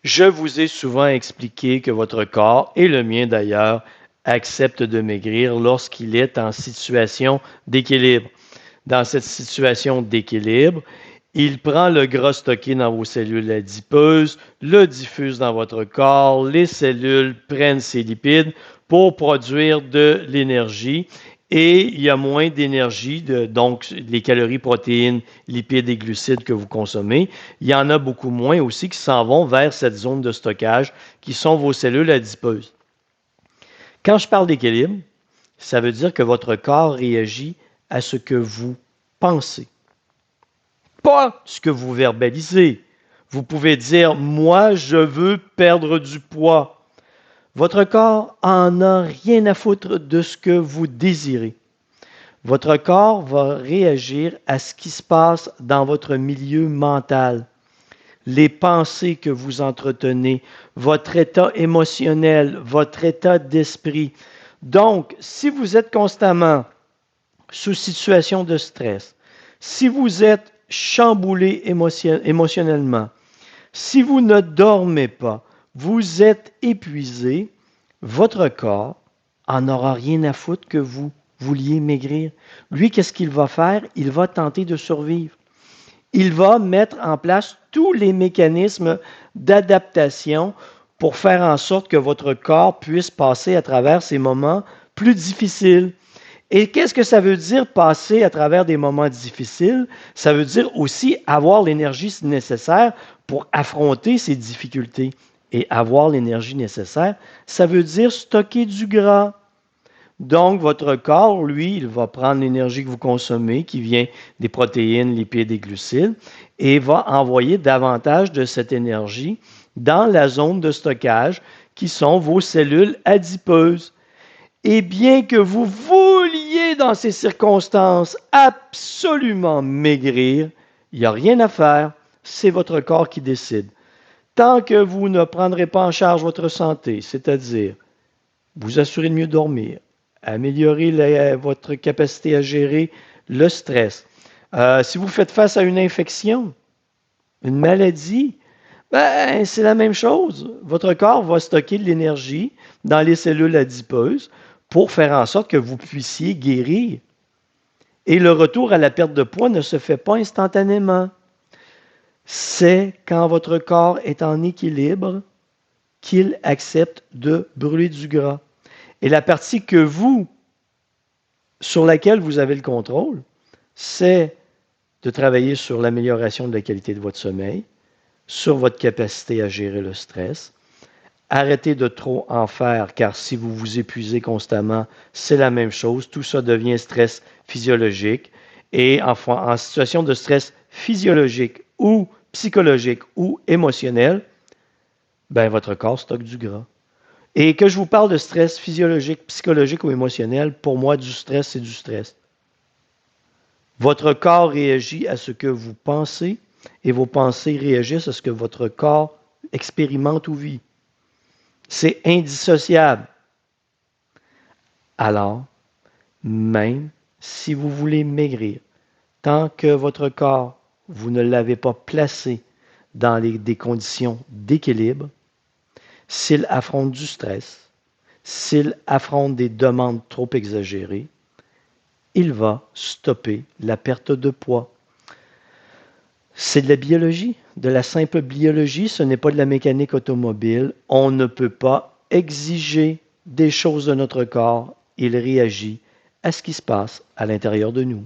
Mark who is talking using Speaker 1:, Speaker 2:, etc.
Speaker 1: Je vous ai souvent expliqué que votre corps, et le mien d'ailleurs, accepte de maigrir lorsqu'il est en situation d'équilibre. Dans cette situation d'équilibre, il prend le gras stocké dans vos cellules adipeuses, le diffuse dans votre corps, les cellules prennent ces lipides pour produire de l'énergie et il y a moins d'énergie, donc les calories, protéines, lipides et glucides que vous consommez, il y en a beaucoup moins aussi qui s'en vont vers cette zone de stockage qui sont vos cellules adipeuses. Quand je parle d'équilibre, ça veut dire que votre corps réagit à ce que vous pensez, pas ce que vous verbalisez. Vous pouvez dire, moi, je veux perdre du poids. Votre corps en a rien à foutre de ce que vous désirez. Votre corps va réagir à ce qui se passe dans votre milieu mental, les pensées que vous entretenez, votre état émotionnel, votre état d'esprit. Donc, si vous êtes constamment sous situation de stress, si vous êtes chamboulé émotionnellement, si vous ne dormez pas, vous êtes épuisé, votre corps en aura rien à foutre que vous vouliez maigrir. Lui, qu'est-ce qu'il va faire? Il va tenter de survivre. Il va mettre en place tous les mécanismes d'adaptation pour faire en sorte que votre corps puisse passer à travers ces moments plus difficiles. Et qu'est-ce que ça veut dire passer à travers des moments difficiles? Ça veut dire aussi avoir l'énergie nécessaire pour affronter ces difficultés. Et avoir l'énergie nécessaire, ça veut dire stocker du gras. Donc, votre corps, lui, il va prendre l'énergie que vous consommez, qui vient des protéines, lipides et glucides, et va envoyer davantage de cette énergie dans la zone de stockage, qui sont vos cellules adipeuses. Et bien que vous vouliez, dans ces circonstances, absolument maigrir, il n'y a rien à faire, c'est votre corps qui décide. Tant que vous ne prendrez pas en charge votre santé, c'est-à-dire vous assurer de mieux dormir, améliorer votre capacité à gérer le stress. Si vous faites face à une infection, une maladie, ben, c'est la même chose. Votre corps va stocker de l'énergie dans les cellules adipeuses pour faire en sorte que vous puissiez guérir. Et le retour à la perte de poids ne se fait pas instantanément. C'est quand votre corps est en équilibre qu'il accepte de brûler du gras. Et la partie sur laquelle vous avez le contrôle, c'est de travailler sur l'amélioration de la qualité de votre sommeil, sur votre capacité à gérer le stress. Arrêtez de trop en faire, car si vous vous épuisez constamment, c'est la même chose. Tout ça devient stress physiologique. Et en situation de stress physiologique ou psychologique ou émotionnel, ben, votre corps stocke du gras. Et que je vous parle de stress physiologique, psychologique ou émotionnel, pour moi, du stress, c'est du stress. Votre corps réagit à ce que vous pensez et vos pensées réagissent à ce que votre corps expérimente ou vit. C'est indissociable. Alors, même si vous voulez maigrir, tant que votre corps, vous ne l'avez pas placé dans des conditions d'équilibre, s'il affronte du stress, s'il affronte des demandes trop exagérées, il va stopper la perte de poids. C'est de la biologie, de la simple biologie, ce n'est pas de la mécanique automobile. On ne peut pas exiger des choses de notre corps, il réagit à ce qui se passe à l'intérieur de nous.